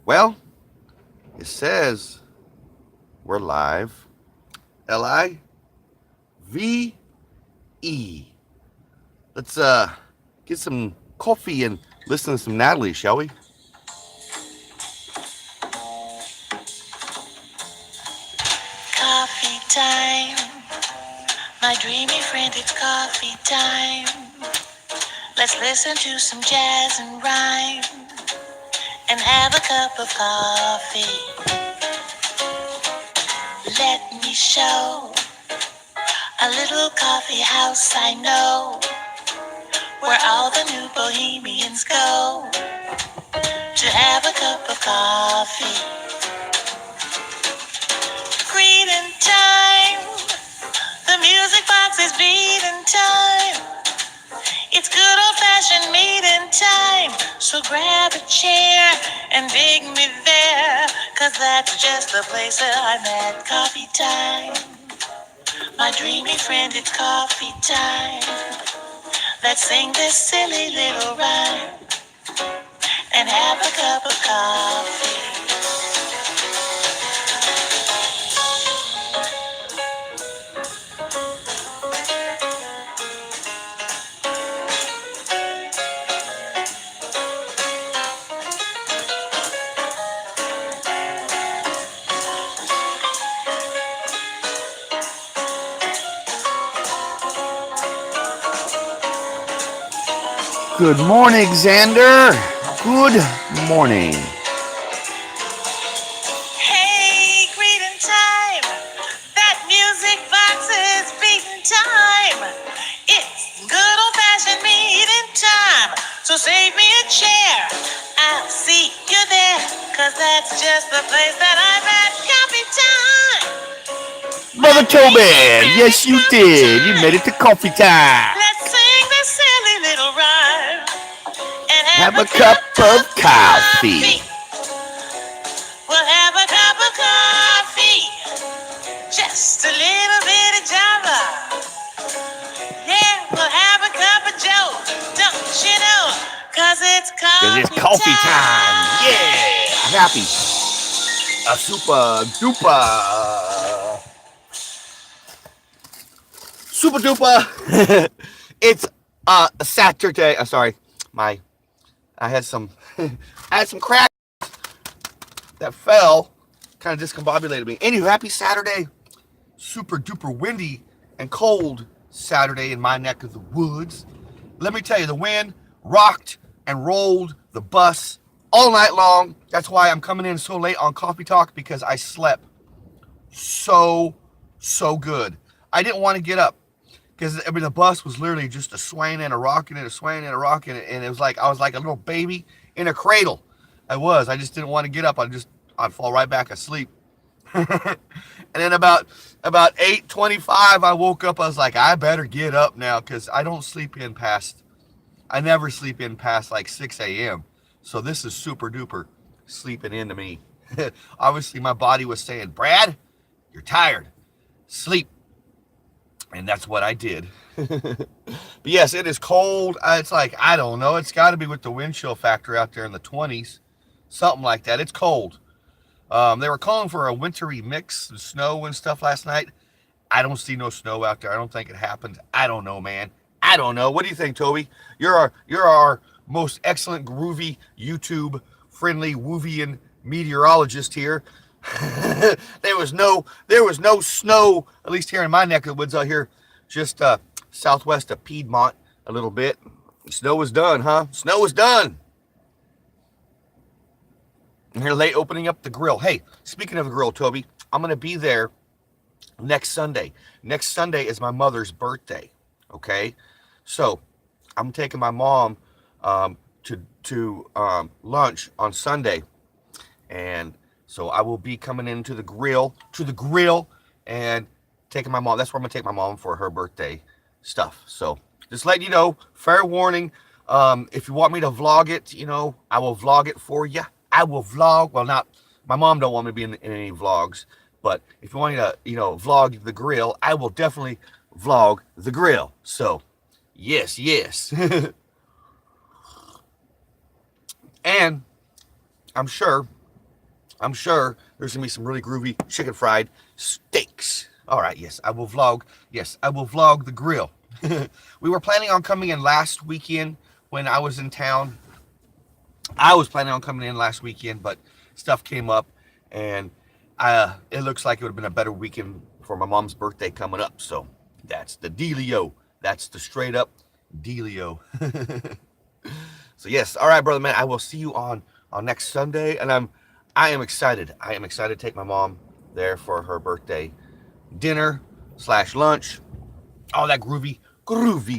Well, it says we're live. Live. Let's get some coffee and listen to some Natalie, shall we? Coffee time, my dreamy friend, it's coffee time. Let's listen to some jazz and rhyme and have a cup of coffee. Let me show a little coffee house I know where all the new bohemians go to have a cup of coffee. Greeting time, the music box is beating time. It's good old-fashioned meeting time. So grab a chair and dig me there, 'cause that's just the place that I'm at. Coffee time, my dreamy friend, it's coffee time. Let's sing this silly little rhyme and have a cup of coffee. Good morning, Xander. Good morning. Hey, greeting time. That music box is beating time. It's good old-fashioned meeting time. So save me a chair. I'll see you there, 'cause that's just the place that I'm at. Coffee time. My Brother dreamy Tobin, friend, yes it's you coffee did. You made time. it to coffee time. Let's sing this silly little rhyme and have Have a a cup cup of of coffee. coffee. We'll have a cup of coffee. Just a little bit of Java. Yeah, we'll have a cup of Joe. Don't you know? 'Cause it's Because it's coffee coffee time. time. Yeah. Happy. A super duper. Super duper. It's Saturday. Sorry. My I had some I had some crack that fell. Kind of discombobulated me. Anyway, happy Saturday. Super duper windy and cold Saturday in my neck of the woods. Let me tell you, the wind rocked and rolled the bus all night long. That's why I'm coming in so late on Coffee Talk, because I slept so good. I didn't want to get up because the bus was literally just a swaying and a rocking and a swaying and a rocking, and it was like I was like a little baby in a cradle. I just didn't want to get up. I'd fall right back asleep. And then about 8:25, I woke up. I was like, I better get up now, because I never sleep in past like 6 a.m. So this is super duper sleeping into me. Obviously, my body was saying, Brad, you're tired. Sleep. And that's what I did. But yes, it is cold. It's like, I don't know. It's got to be with the wind chill factor out there in the 20s. Something like that. It's cold. They were calling for a wintry mix of snow and stuff last night. I don't see no snow out there. I don't think it happened. I don't know, man. I don't know. What do you think, Toby? You're our most excellent, groovy, YouTube friendly Woovian meteorologist here. there was no snow, at least here in my neck of the woods out here, just southwest of Piedmont a little bit. Snow was done, huh? Snow was done. And here late opening up the grill. Hey, speaking of the grill, Toby, I'm gonna be there next Sunday. Next Sunday is my mother's birthday. Okay, so I'm taking my mom to lunch on Sunday, and so I will be coming into the grill, and taking my mom. That's where I'm gonna take my mom for her birthday stuff. So just letting you know, fair warning. If you want me to vlog it, I will vlog it for you. I will vlog. Well, not my mom don't want me to be in any vlogs, but if you want me to, vlog the grill, I will definitely vlog the grill. So, yes. And I'm sure I'm sure there's gonna be some really groovy chicken fried steaks. All right, yes, I will vlog. Yes, I will vlog the grill. We were planning on coming in last weekend when I was in town. I was planning on coming in last weekend, but stuff came up, and it looks like it would have been a better weekend for my mom's birthday coming up. So that's the dealio. That's the straight up dealio. So yes, all right, brother man. I will see you on next Sunday, and I am excited. I am excited to take my mom there for her birthday dinner slash lunch. All that groovy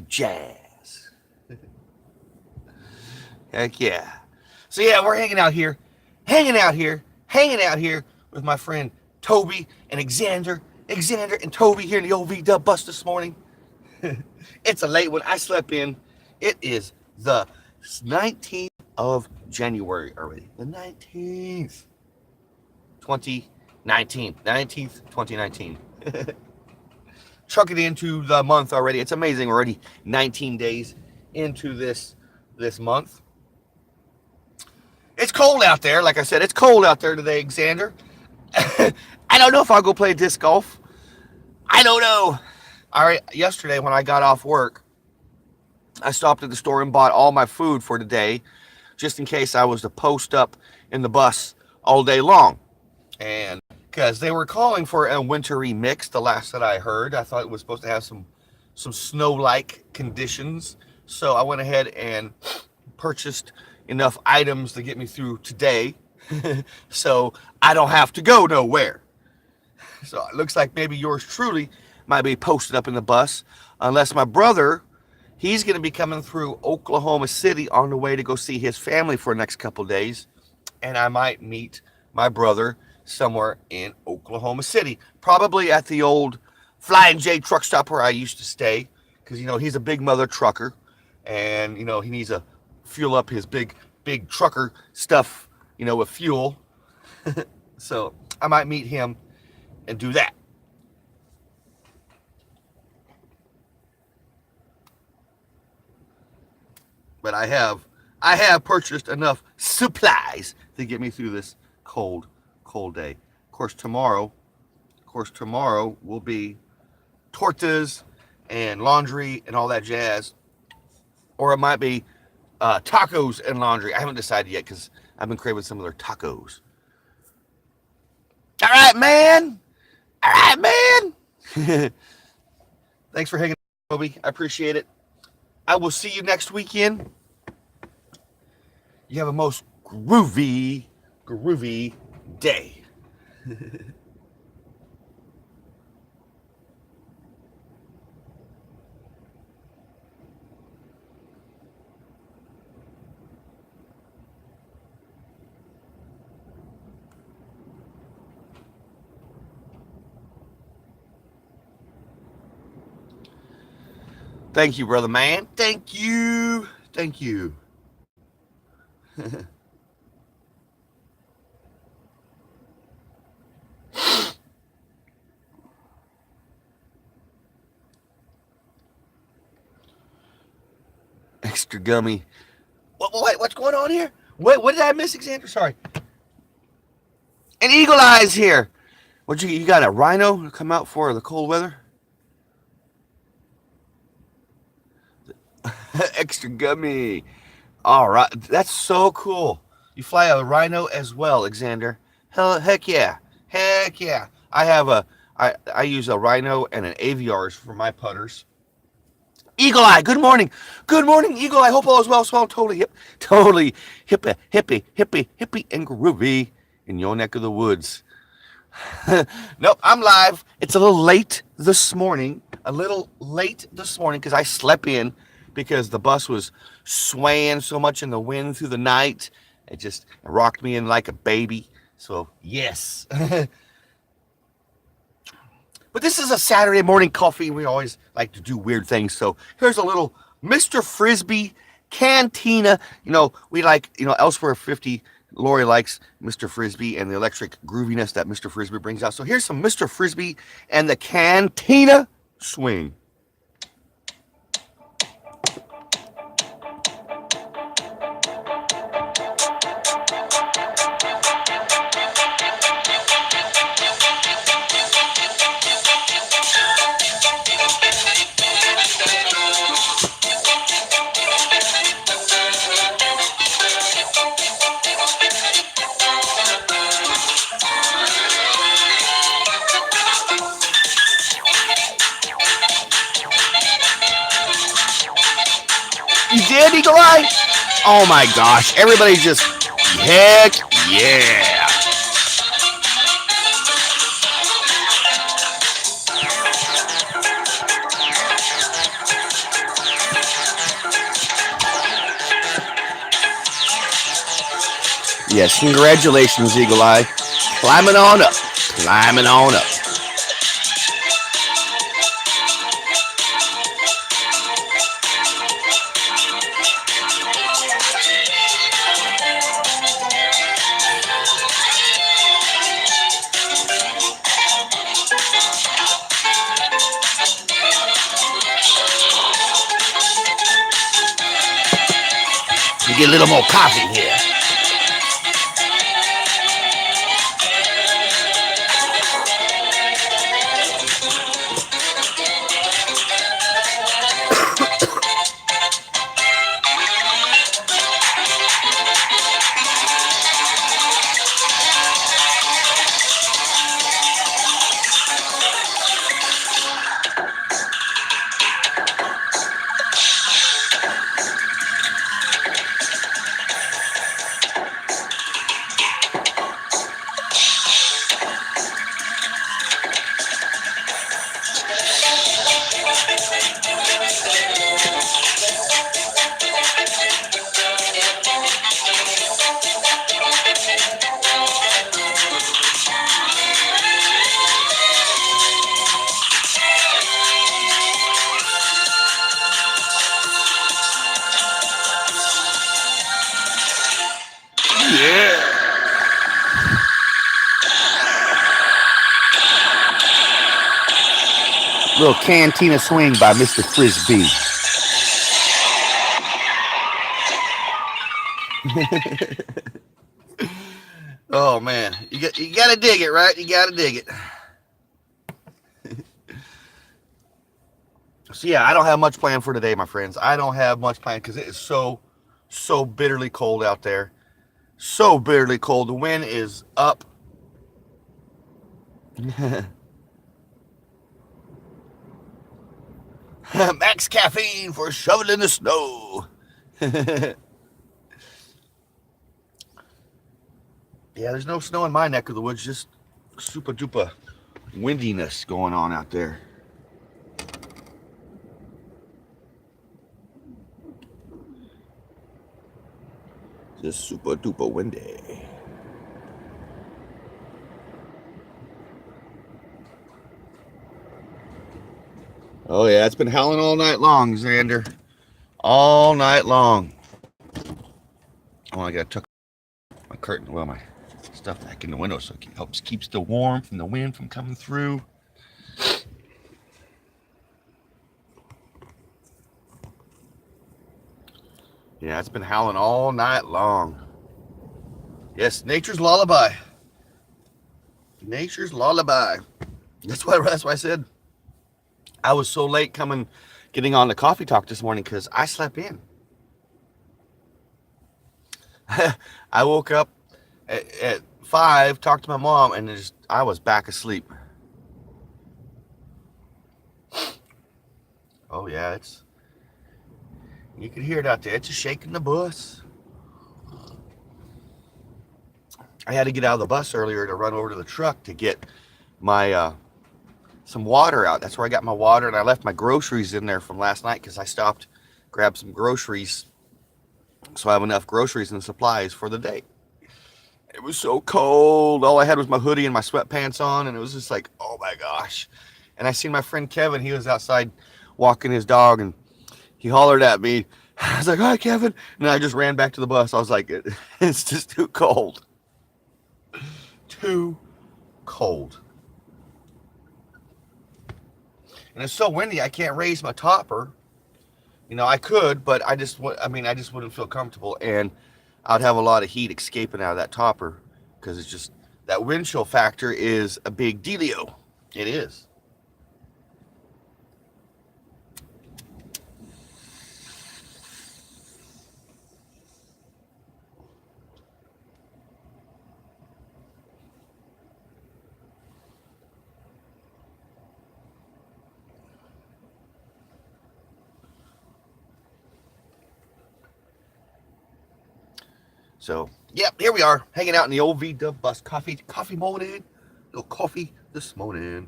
jazz. Heck yeah. So yeah, we're hanging out here with my friend Toby and Xander and Toby here in the OV Dub bus this morning. It's a late one. I slept in. It is the 19th of January already. The 19th. 19th, 2019. Chuck it into the month already. It's amazing. We're already 19 days into this month. It's cold out there. Like I said, it's cold out there today, Xander. I don't know if I'll go play disc golf. I don't know. All right, yesterday when I got off work, I stopped at the store and bought all my food for today, just in case I was to post up in the bus all day long. And because they were calling for a wintry mix, the last that I heard, I thought it was supposed to have some snow-like conditions. So I went ahead and purchased enough items to get me through today, so I don't have to go nowhere. So it looks like maybe yours truly might be posted up in the bus, unless my brother, he's going to be coming through Oklahoma City on the way to go see his family for the next couple of days, and I might meet my brother somewhere in Oklahoma City, probably at the old Flying J truck stop where I used to stay, because he's a big mother trucker, and he needs to fuel up his big trucker stuff, with fuel. So I might meet him and do that. But I have purchased enough supplies to get me through this cold day. Of course tomorrow will be tortas and laundry and all that jazz, or it might be tacos and laundry. I haven't decided yet because I've been craving some of their tacos. All right, man. Thanks for hanging out, Toby. I appreciate it. I will see you next weekend. You have a most groovy day. Thank you, brother man. Thank you. Extra gummy. What's going on here? What did I miss, Xander? Sorry. An eagle eye's here. What you got a rhino to come out for the cold weather? Extra gummy. All right, that's so cool. You fly a rhino as well, Xander. Heck yeah. I use a rhino and an aviars for my putters. Eagle Eye, good morning, Eagle Eye. Hope all is well. So I'm totally hippie, and groovy in your neck of the woods. Nope, I'm live. It's a little late this morning. Because I slept in because the bus was swaying so much in the wind through the night. It just rocked me in like a baby. So yes. But this is a Saturday morning coffee. We always like to do weird things. So here's a little Mr. Frisbee Cantina. We like, elsewhere 50. Lori likes Mr. Frisbee and the electric grooviness that Mr. Frisbee brings out. So here's some Mr. Frisbee and the Cantina swing. Eagle Eye? Oh my gosh. Everybody just, heck yeah. Yes, congratulations, Eagle Eye. Climbing on up. Climbing on up. You get a little more coffee here. Yeah. Little cantina swing by Mr. Frisbee. Oh man, you gotta dig it, right? You gotta dig it. So yeah, I don't have much planned for today, my friends. I don't have much planned because it is so bitterly cold out there. So bitterly cold. The wind is up. Max caffeine for shoveling the snow. Yeah, there's no snow in my neck of the woods, just super duper windiness going on out there. Just super duper windy. Oh yeah, it's been howling all night long, Xander. All night long. Oh, I gotta tuck my curtain, well, my stuff back in the window so it helps keeps the warmth and the wind from coming through. Yeah, it's been howling all night long. Yes, nature's lullaby. Nature's lullaby. That's why I said I was so late getting on the coffee talk this morning because I slept in. I woke up at 5, talked to my mom, and I was back asleep. Oh yeah, you can hear it out there. It's just shaking the bus. I had to get out of the bus earlier to run over to the truck to get my some water out. That's where I got my water, and I left my groceries in there from last night because I stopped, grabbed some groceries, so I have enough groceries and supplies for the day. It was so cold. All I had was my hoodie and my sweatpants on, and it was just like, oh my gosh. And I seen my friend Kevin. He was outside walking his dog, and he hollered at me. I was like, hi, Kevin. And I just ran back to the bus. I was like, it's just too cold. Too cold. And it's so windy, I can't raise my topper. You know, I could, but I just wouldn't feel comfortable. And I'd have a lot of heat escaping out of that topper because it's just, that wind chill factor is a big dealio. It is. So, yep, here we are, hanging out in the old VW bus. Coffee morning. Little coffee this morning.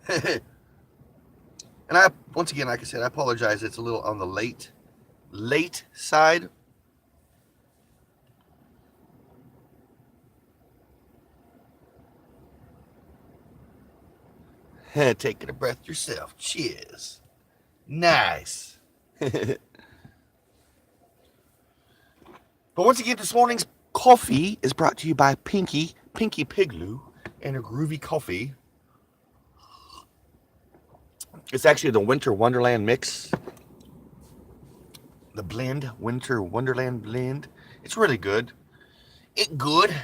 And once again, like I said, I apologize. It's a little on the late side. Taking a breath yourself. Cheers. Nice. But once again, this morning's coffee is brought to you by Pinky Pigloo, and a groovy coffee. It's actually the Winter Wonderland mix. The blend, Winter Wonderland blend. It's really good. It good.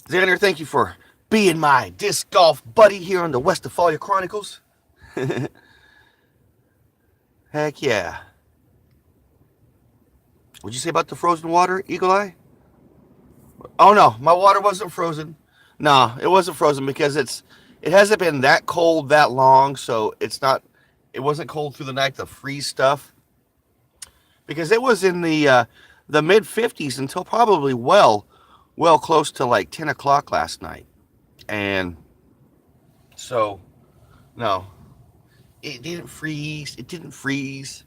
Xander, thank you for being my disc golf buddy here on the Westphalia Chronicles. Heck yeah. What'd you say about the frozen water, Eagle Eye? Oh no, my water wasn't frozen. No, it wasn't frozen because it hasn't been that cold that long, so it wasn't cold through the night to freeze stuff. Because it was in the mid 50s until probably well close to like 10 o'clock last night. And so, no, it didn't freeze. It didn't freeze.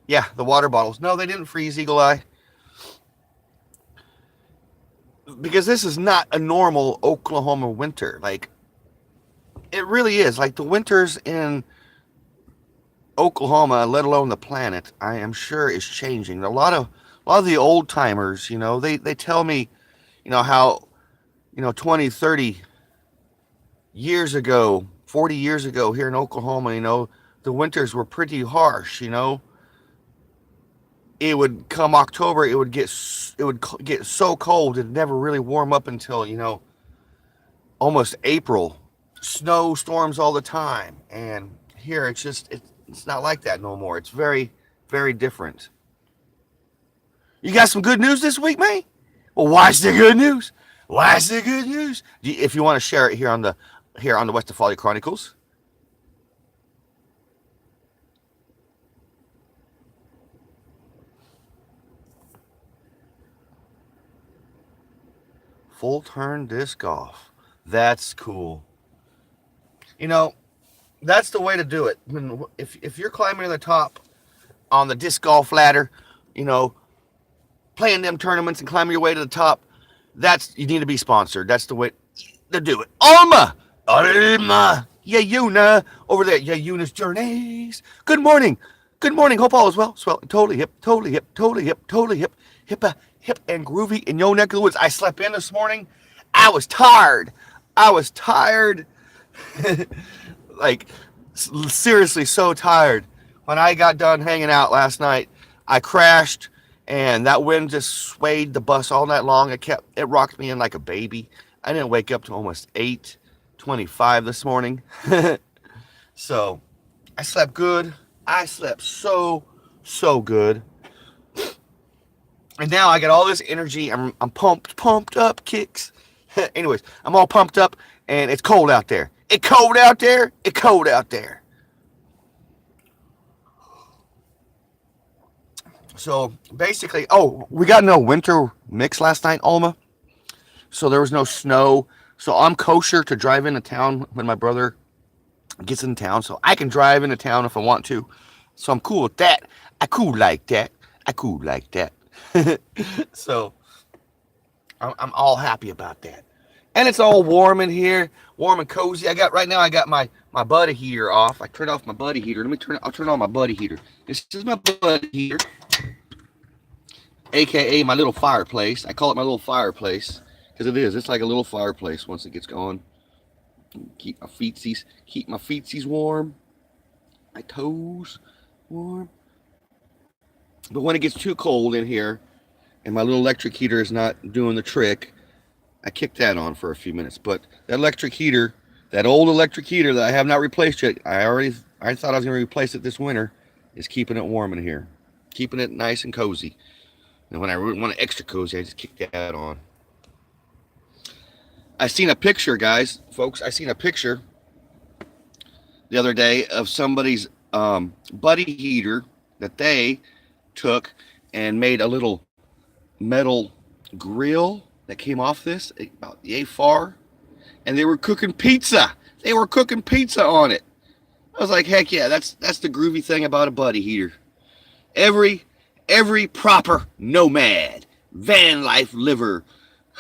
Yeah, the water bottles. No, they didn't freeze, Eagle Eye. Because this is not a normal Oklahoma winter. Like, it really is. Like, the winters in Oklahoma, let alone the planet, I am sure is changing. A lot of the old timers, they tell me, how, 20, 30 years ago, 40 years ago here in Oklahoma, the winters were pretty harsh, It would come October, it would get so cold, it'd never really warm up until, almost April. Snowstorms all the time. And here it's not like that no more. It's very, very different. You got some good news this week, man? Well, why is there good news? Why is there good news? If you want to share it here on the Westphalia Chronicles. Full turn disc golf. That's cool. That's the way to do it. If you're climbing to the top on the disc golf ladder, playing them tournaments and climbing your way to the top, you need to be sponsored. That's the way to do it. Alma, Yayuna, over there, Yayuna's Journeys. Good morning. Hope all is well. Swell, totally hip, hip and groovy in your neck of the woods. I slept in this morning. I was tired. Like, seriously, so tired. When I got done hanging out last night, I crashed, and that wind just swayed the bus all night long. It rocked me in like a baby. I didn't wake up till almost 8:25 this morning. So, I slept good. I slept so good. And now I got all this energy. I'm pumped up, kicks. Anyways, I'm all pumped up, and it's cold out there. It's cold out there. So basically, we got no winter mix last night, Alma. So there was no snow. So I'm kosher to drive into town when my brother gets in town. So I can drive into town if I want to. So I'm cool with that. I cool like that. So I'm all happy about that. And it's all warm in here, warm and cozy. I got my buddy heater off. I turned off my buddy heater. I'll turn on my buddy heater. This is my buddy heater, aka my little fireplace. I call it my little fireplace because it is. It's like a little fireplace once it gets going. Keep my feetsies warm. My toes warm. But when it gets too cold in here, and my little electric heater is not doing the trick, I kicked that on for a few minutes. But that electric heater, that old electric heater that I have not replaced yet, I I thought I was going to replace it this winter, is keeping it warm in here. Keeping it nice and cozy. And when I want it extra cozy, I just kick that on. I seen a picture, guys, folks. I seen a picture the other day of somebody's buddy heater that they took and made a little metal grill that came off this about yay far, and they were cooking pizza. They were cooking pizza on it. I was like, heck yeah, that's the groovy thing about a buddy heater. Every proper nomad, van life dweller,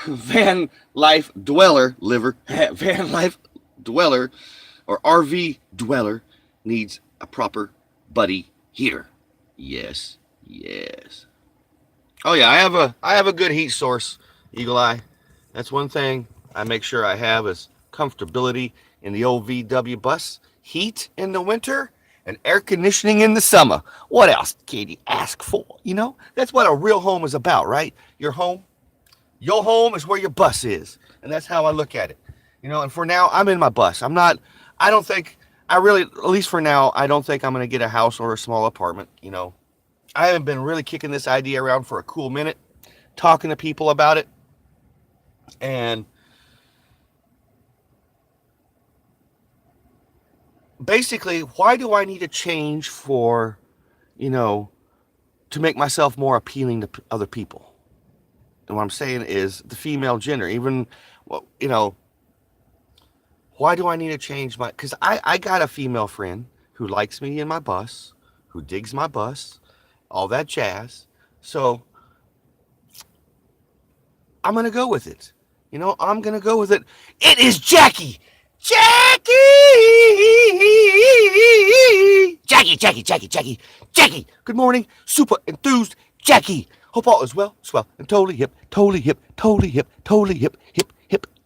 van life dweller, or RV dweller needs a proper buddy heater. Yes, yes. Oh yeah, I have a good heat source, Eagle Eye. That's one thing I make sure I have is comfortability in the old VW bus, heat in the winter, and air conditioning in the summer. What else can you ask for? You know, that's what a real home is about, right? Your home is where your bus is, and that's how I look at it. You know, and for now, I'm in my bus. I don't think, at least for now, I don't think I'm going to get a house or a small apartment. You know, I haven't been really kicking this idea around for a cool minute, talking to people about it, and basically, why do I need a change for, you know, to make myself more appealing to other people? And what I'm saying is the female gender, even, well, you know, why do I need to change my, because I got a female friend who likes me in my bus, who digs my bus, all that jazz. So I'm going to go with it. You know, I'm going to go with it. It is Jackie. Jackie! Jackie! Good morning, super enthused Jackie. Hope all is well, swell, and totally hip,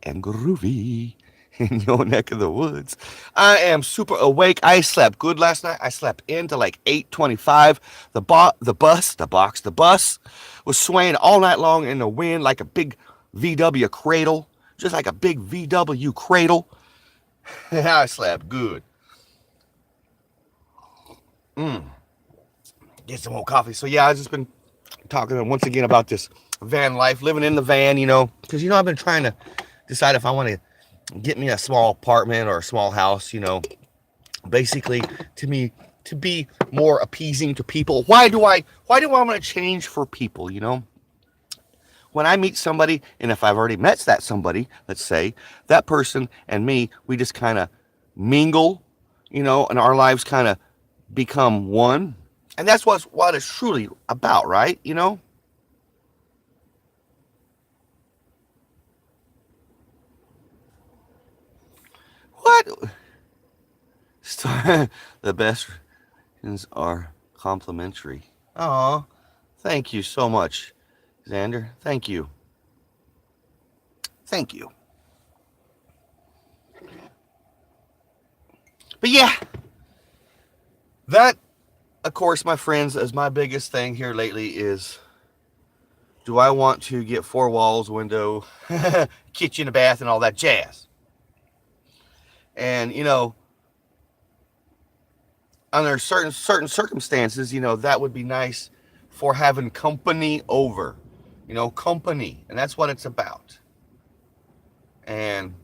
and groovy in your neck of the woods. I am super awake. I slept good last night. I slept into like 8:25. The bus was swaying all night long in the wind like a big VW cradle, just like a big VW cradle. I slept good. Get some more coffee. So yeah, I've just been talking once again about this van life, living in the van, you know, because, you know, I've been trying to decide if I want to get me a small apartment or a small house, you know, basically to be more appeasing to people. Why do I want to change for people, you know? When I meet somebody, and if I've already met that somebody, let's say, that person and me, we just kind of mingle, you know, and our lives kind of become one. And that's what it's truly about, right? You know? What? The best friends are complimentary. Aw, thank you so much, Xander. Thank you. Thank you. But yeah, that, of course, my friends, is my biggest thing here lately is, do I want to get 4 walls, window, kitchen, a bath, and all that jazz? And, you know, under certain circumstances, you know, that would be nice for having company over. You know, company. And that's what it's about. And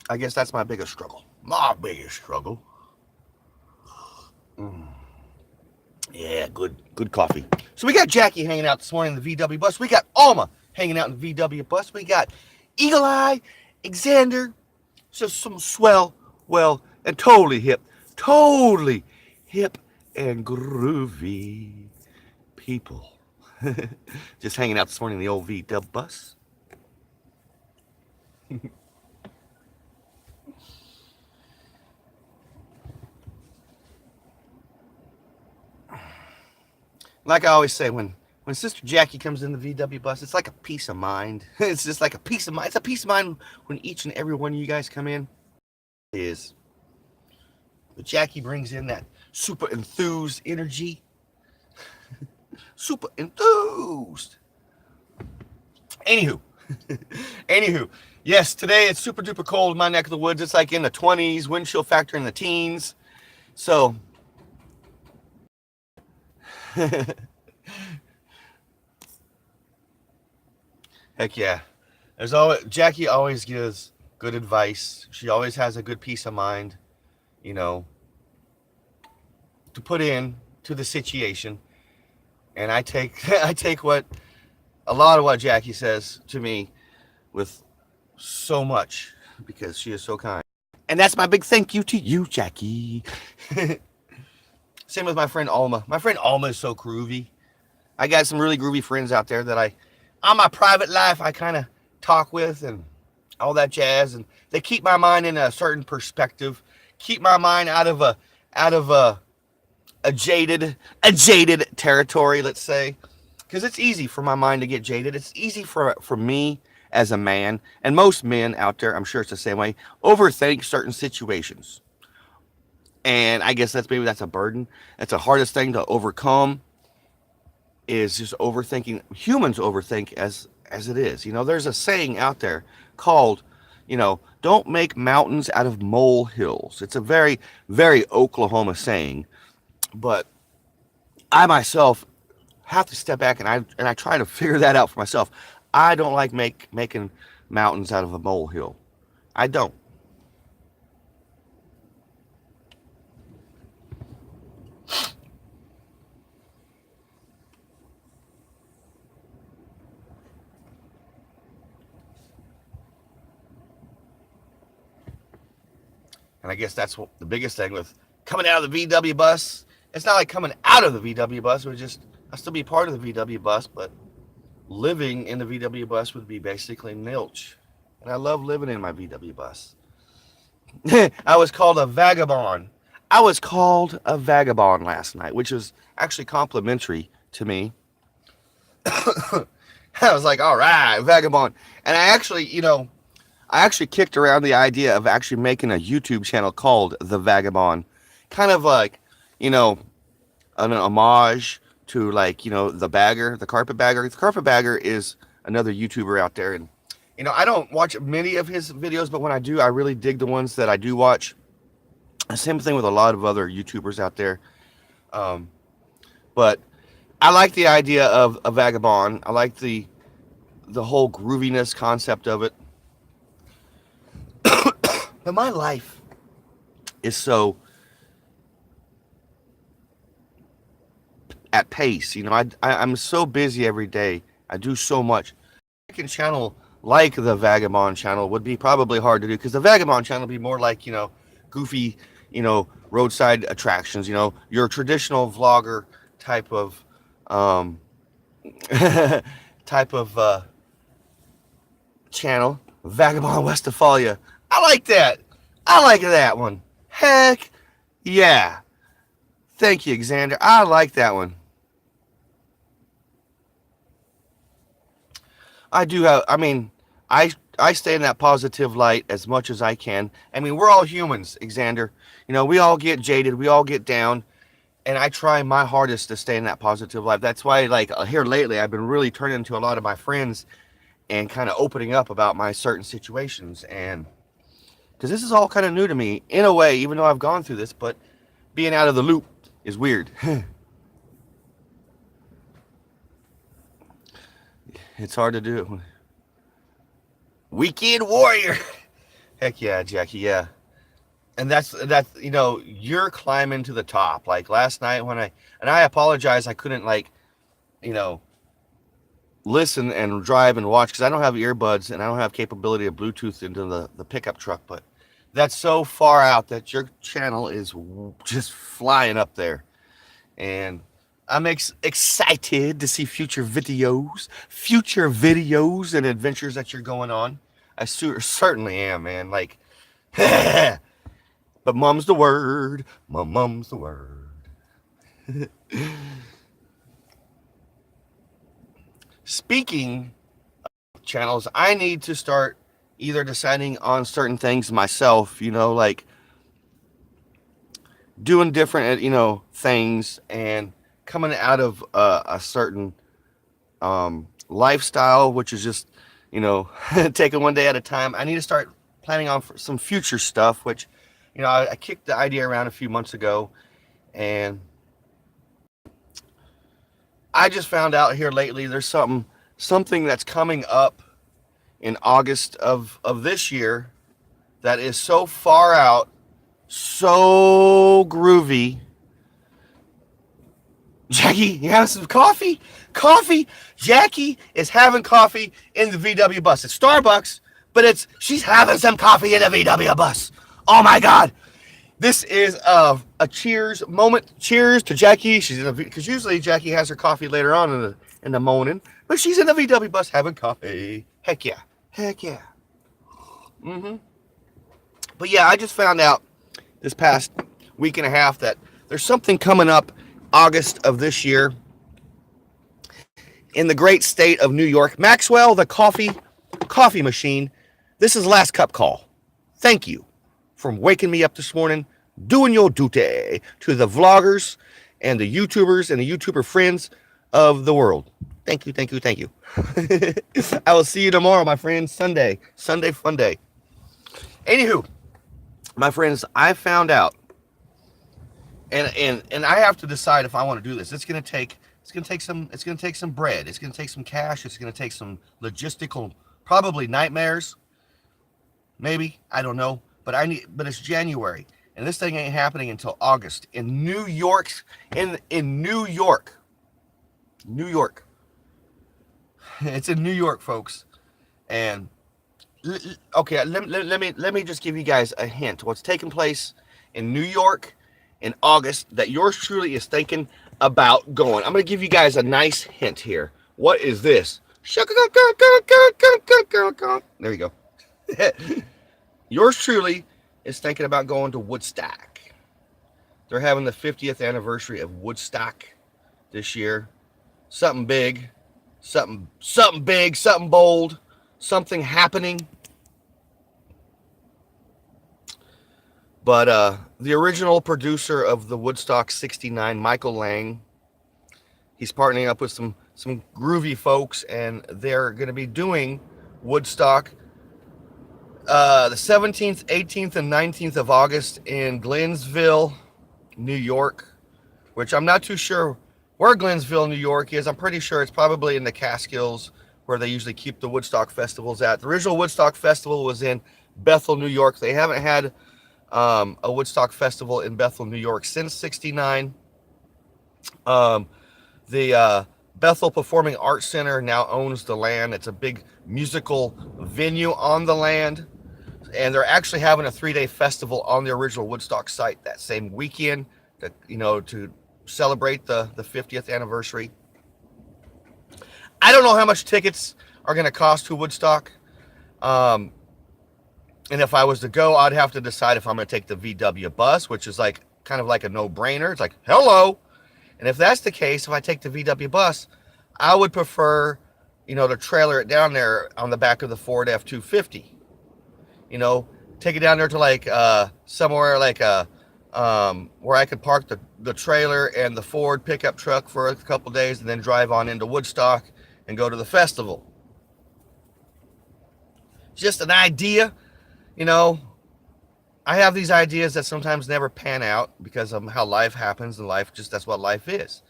I guess that's my biggest struggle. My biggest struggle. Yeah, good coffee. So we got Jackie hanging out this morning in the VW bus. We got Alma hanging out in the VW bus. We got Eagle Eye, Xander, just some swell, well, and totally hip and groovy people. Just hanging out this morning in the old VW bus. Like I always say, when Sister Jackie comes in the VW bus, it's like a peace of mind. It's just like a peace of mind. It's a peace of mind when each and every one of you guys come in. It is. But Jackie brings in that super enthused energy. Super enthused. Anywho, Anywho, yes, today it's super duper cold in my neck of the woods. It's like in the 20s, wind chill factor in the teens. So, heck yeah. There's always Jackie always gives good advice. She always has a good peace of mind, you know, to put in to the situation. And I take I take what a lot of what Jackie says to me with so much because she is so kind. And that's my big thank you to you, Jackie. Same with my friend Alma. My friend Alma is so groovy. I got some really groovy friends out there that on my private life, I kind of talk with and all that jazz. And they keep my mind in a certain perspective, keep my mind out of a jaded territory, let's say. Because it's easy for my mind to get jaded. It's easy for me as a man, and most men out there, I'm sure it's the same way, overthink certain situations. And I guess that's a burden. That's the hardest thing to overcome is just overthinking. Humans overthink as it is. You know, there's a saying out there called, don't make mountains out of molehills. It's a very, very Oklahoma saying, but I myself have to step back and I try to figure that out for myself. I don't like making mountains out of a molehill. I don't. And I guess that's what the biggest thing with coming out of the VW bus. It's not like coming out of the VW bus. I'll still be part of the VW bus, but living in the VW bus would be basically nilch. And I love living in my VW bus. I was called a vagabond. I was called a vagabond last night, which was actually complimentary to me. I was like, all right, vagabond. And I actually kicked around the idea of actually making a YouTube channel called The Vagabond. Kind of like, an homage to the bagger, the carpet bagger. The carpet bagger is another YouTuber out there. And, I don't watch many of his videos, but when I do, I really dig the ones that I do watch. Same thing with a lot of other YouTubers out there. But I like the idea of a vagabond. I like the whole grooviness concept of it. But my life is so at pace. I'm so busy every day. I do so much. Second channel like the Vagabond channel would be probably hard to do because the Vagabond channel would be more like, goofy, roadside attractions, your traditional vlogger type of channel. Vagabond Westphalia. I like that. I like that one. Heck yeah. Thank you, Xander. I like that one. I do have, I stay in that positive light as much as I can. We're all humans, Xander. We all get jaded. We all get down. And I try my hardest to stay in that positive light. That's why, here lately, I've been really turning to a lot of my friends and kind of opening up about my certain situations. And because this is all kind of new to me in a way, even though I've gone through this, but being out of the loop is weird. It's hard to do. Weekend warrior. Heck yeah, Jackie, yeah. And that's you're climbing to the top. Like last night and I apologize, I couldn't listen and drive and watch because I don't have earbuds and I don't have capability of Bluetooth into the pickup truck, but that's so far out that your channel is just flying up there. And I'm excited to see future videos and adventures that you're going on. I certainly am, man. But mum's the word. Mum's the word. Speaking of channels, I need to start either deciding on certain things myself, doing different, things and coming out of a certain lifestyle, which is just taking one day at a time. I need to start planning on some future stuff, which, I kicked the idea around a few months ago, and I just found out here lately there's something that's coming up in August of this year that is so far out, so groovy. Jackie, you have some coffee? Coffee? Jackie is having coffee in the VW bus. It's Starbucks, but she's having some coffee in the VW bus. Oh my God. This is a cheers moment. Cheers to Jackie. She's because usually Jackie has her coffee later on in the morning, but she's in the VW bus having coffee. Heck yeah. Heck yeah. But yeah, I just found out this past week and a half that there's something coming up August of this year in the great state of New York. Maxwell, the coffee machine. This is last cup call. Thank you for waking me up this morning, doing your duty to the vloggers and the YouTubers and the YouTuber friends of the world. Thank you, thank you, thank you. I will see you tomorrow, my friends. Sunday fun day. Anywho, my friends, I found out, and I have to decide if I want to do this. It's gonna take some bread. It's gonna take some cash. It's gonna take some logistical, probably nightmares. Maybe, I don't know. But it's January, and this thing ain't happening until August in New York. In New York. It's in New York, folks. And okay, let me just give you guys a hint. What's taking place in New York in August that yours truly is thinking about going. I'm going to give you guys a nice hint here. What is this? There you go. Yours truly is thinking about going to Woodstock. They're having the 50th anniversary of Woodstock this year. Something big, something big, something bold, something happening. But the original producer of the Woodstock 69, Michael Lang, he's partnering up with some groovy folks, and they're going to be doing Woodstock the 17th, 18th, and 19th of August in Glennsville, New York, which I'm not too sure where Glennsville, New York is. I'm pretty sure it's probably in the Catskills where they usually keep the Woodstock festivals at. The original Woodstock festival was in Bethel, New York. They haven't had a Woodstock festival in Bethel, New York since '69. The Bethel Performing Arts Center now owns the land. It's a big musical venue on the land. And they're actually having a 3-day festival on the original Woodstock site that same weekend to celebrate the 50th anniversary. I don't know how much tickets are going to cost to Woodstock. And if I was to go, I'd have to decide if I'm going to take the VW bus, which is kind of like a no-brainer. It's like, hello. And if that's the case, if I take the VW bus, I would prefer, to trailer it down there on the back of the Ford F-250. Take it down there to somewhere where I could park the trailer and the Ford pickup truck for a couple days and then drive on into Woodstock and go to the festival. Just an idea, I have these ideas that sometimes never pan out because of how life happens, and that's what life is.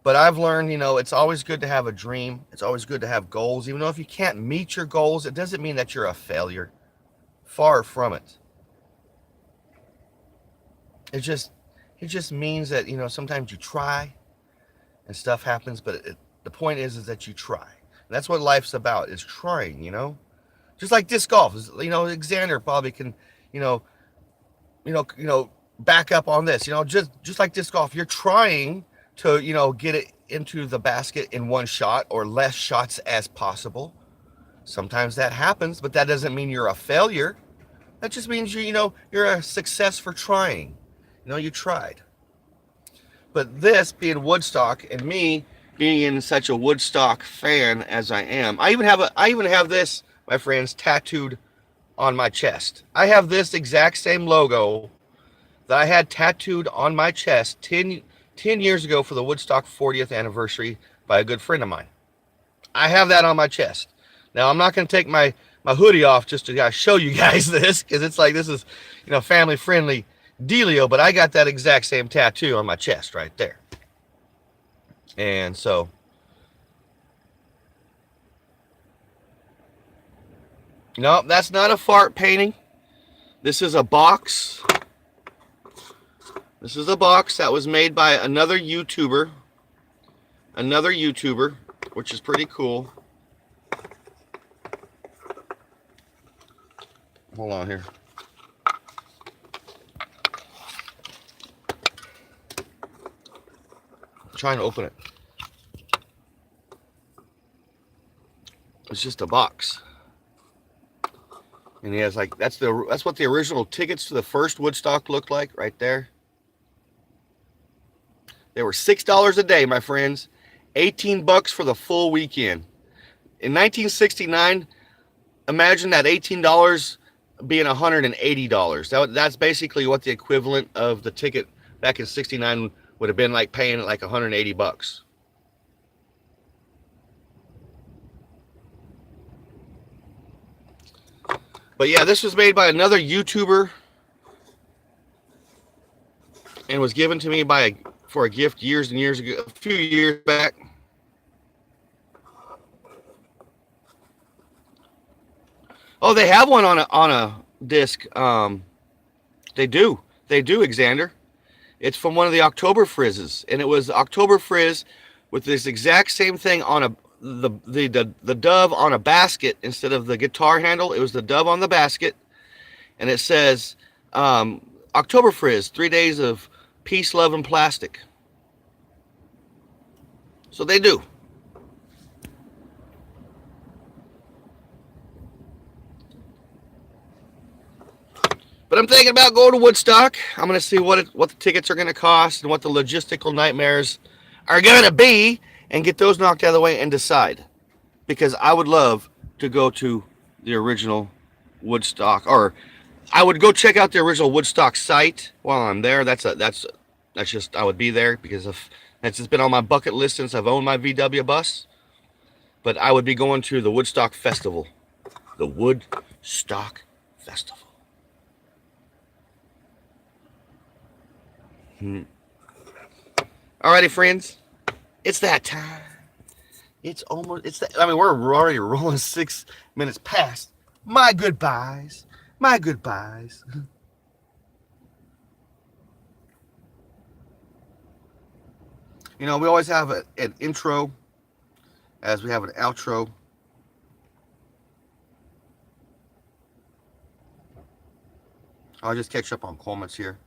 But I've learned, it's always good to have a dream. It's always good to have goals. Even though if you can't meet your goals, it doesn't mean that you're a failure. Far from it. It just means that, sometimes you try and stuff happens, but the point is that you try. And that's what life's about, is trying, Just like disc golf, Xander probably can, back up on this, just like disc golf, you're trying to, get it into the basket in one shot or less shots as possible. Sometimes that happens, but that doesn't mean you're a failure. That just means you're a success for trying. You tried. But this being Woodstock and me being such a Woodstock fan as I am, I even have this, my friends, tattooed on my chest. I have this exact same logo that I had tattooed on my chest 10 years ago for the Woodstock 40th anniversary by a good friend of mine. I have that on my chest. Now, I'm not going to take my hoodie off just to show you guys this, because it's like this is, family friendly dealio, but I got that exact same tattoo on my chest right there. And so, no, that's not a fart painting. This is a box. This is a box that was made by another YouTuber, which is pretty cool. Hold on here. I'm trying to open it. It's just a box. And he has like, that's what the original tickets to the first Woodstock looked like right there. They were $6 a day, my friends. $18 for the full weekend. In 1969, imagine that $18 being $180. That's basically what the equivalent of the ticket back in '69 would have been like, paying like $180. But yeah, this was made by another YouTuber and was given to me for a gift years and years ago, a few years back. Oh, they have one on a disc. They do, Xander. It's from one of the October Frizzes, and it was October Frizz with this exact same thing on the dove on a basket instead of the guitar handle. It was the dove on the basket, and it says October Frizz, 3 days of peace, love, and plastic. So they do. But I'm thinking about going to Woodstock. I'm going to see what the tickets are going to cost and what the logistical nightmares are going to be, and get those knocked out of the way and decide. Because I would love to go to the original Woodstock, or I would go check out the original Woodstock site while I'm there. That's just, I would be there because that's just been on my bucket list since I've owned my VW bus. But I would be going to the Woodstock Festival. The Woodstock Festival. Alrighty, friends, it's that time. We're already rolling 6 minutes past. My goodbyes. We always have an intro as we have an outro. I'll just catch up on comments here.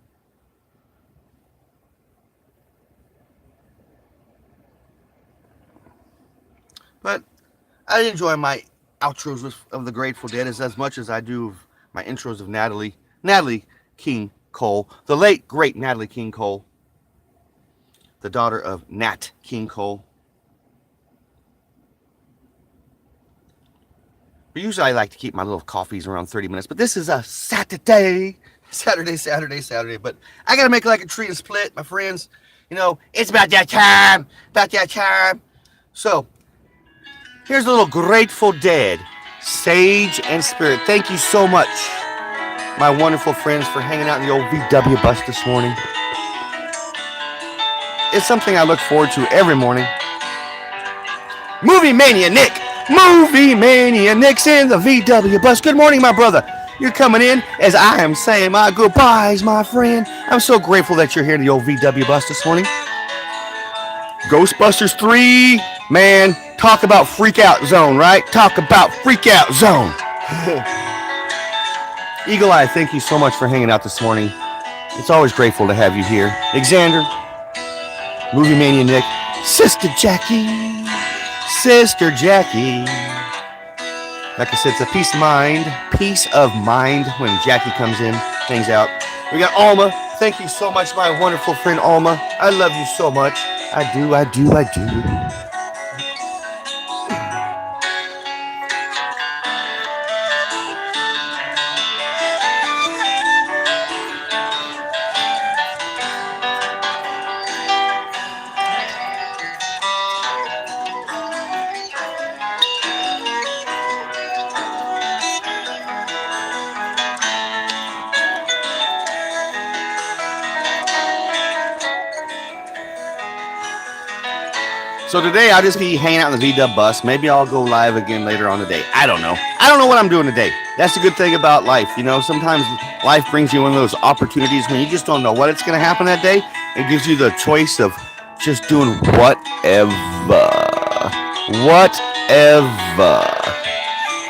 But I enjoy my outros of the Grateful Dead as much as I do my intros of Natalie King Cole, the late, great Natalie King Cole, the daughter of Nat King Cole. But usually I like to keep my little coffees around 30 minutes, but this is a Saturday. But I got to make like a treat and split, my friends. It's about that time. So, here's a little Grateful Dead, Sage and Spirit. Thank you so much, my wonderful friends, for hanging out in the old VW bus this morning. It's something I look forward to every morning. Movie Mania Nick's in the VW bus. Good morning, my brother. You're coming in as I am saying my goodbyes, my friend. I'm so grateful that you're here in the old VW bus this morning. Ghostbusters 3, man, talk about freak out zone, right? Talk about freak out zone. Eagle Eye, thank you so much for hanging out this morning. It's always grateful to have you here. Xander, Movie Mania Nick, Sister Jackie. Like I said, it's a peace of mind when Jackie comes in, hangs out. We got Alma. Thank you so much, my wonderful friend Alma. I love you so much. I do. So today I'll just be hanging out in the VW bus. Maybe I'll go live again later on today. I don't know. I don't know what I'm doing today. That's the good thing about life. You know, sometimes life brings you one of those opportunities when you just don't know what it's going to happen that day. It gives you the choice of just doing whatever. Whatever.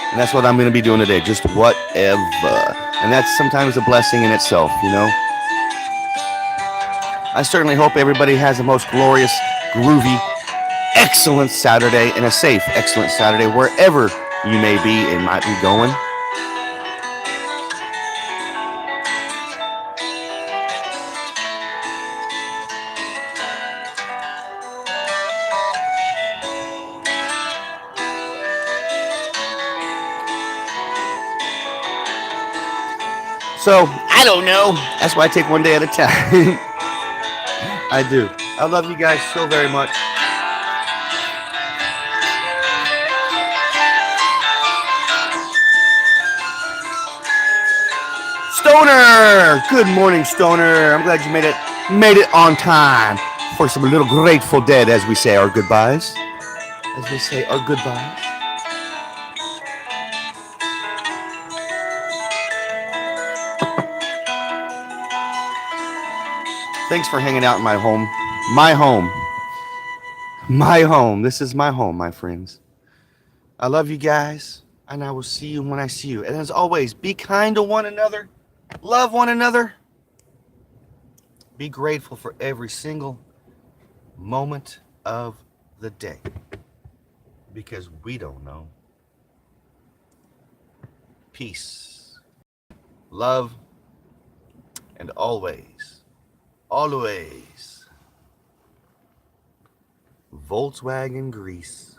And that's what I'm going to be doing today. Just whatever. And that's sometimes a blessing in itself, you know. I certainly hope everybody has the most glorious, groovy, excellent Saturday and a safe, excellent Saturday wherever you may be and might be going. So, I don't know. That's why I take one day at a time. I do. I love you guys so very much. Stoner! Good morning, Stoner. I'm glad you made it on time for some little Grateful Dead, as we say our goodbyes. As we say our goodbyes. Thanks for hanging out in my home. My home. My home. This is my home, my friends. I love you guys, and I will see you when I see you. And as always, be kind to one another. Love one another. Be grateful for every single moment of the day. Because we don't know. Peace. Love. And always. Always. Volkswagen Grease.